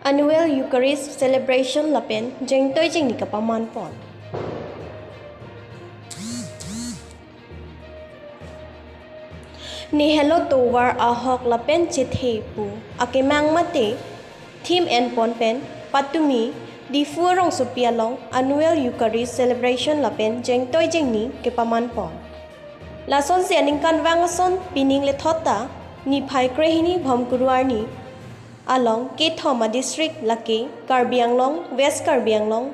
Annual Eucharist celebration lapen jeng toi jeng ni kapaman pon. Ni hello to war ahok lapen chithe pu akemang mate theme and pon pen patumi di furong supialong annual Eucharist celebration lapen jeng toi jeng ni kapaman pon. Lason si aning kanwangason pining le thota ni phai krehini bhomkuruarni along ke thoma district lake Karbi anglong West Karbi anglong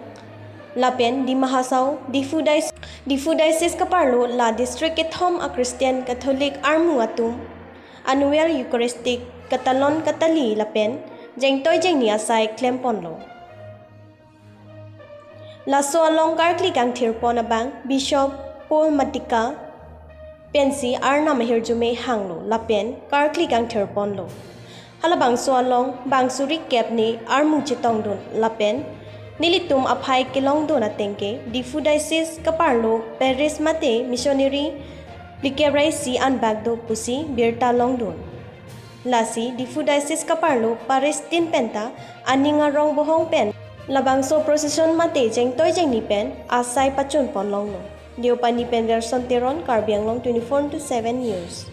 lapen di mahasau difudices kaparlo la district ke thom a Christian Catholic armu atum annual Eucharistic katalon katali lapen jeng toy jeng ni asai klempon lo. Laso along karkli kang thirpon abang Bishop Paul Matika pensi arna mahirjume hanglo lapen karkli kang thirpon lo. Halabang soalong bang suri kep ni armu chitong don lapen nilitum aphai kilong don atengke difudices kaparlo Paris mate missionary likerai si anbagdo pusi birta long don. Lasi difudices kaparlo Paris tin penta aninga rong bohong pen labang so procession mate jeng toy jeng ni pen asai pachun pon long no. Diopa ni pen version teron Karbi anglong 24 to 7 years.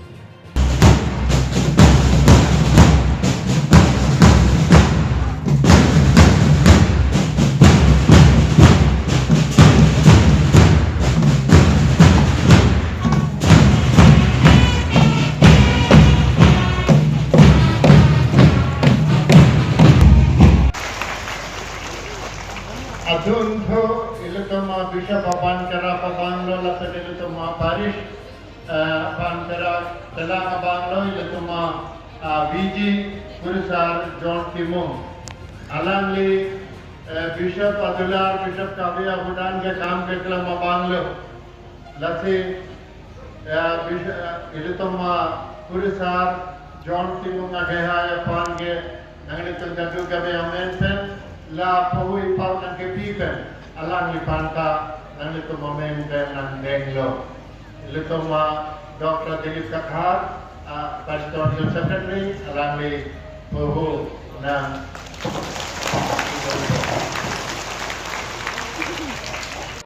Adun tho ilutama Bishop apan kara pabanglo lapan ilutama parish apan kara telang abanglo ilutama VG Kurusar John Timon alangli Bishop Adular Bishop Kavya Budan ke kam ke kelam abanglo lasi ilutama Kurusar John Timon agehaya apan ke nangli tunggu kabe amen pen la pahui pau nang kepipen alang li panta nang itu momen dan nang denglo itu ma Dr. Dilip Kathar pastoral secretary alang li pahu nang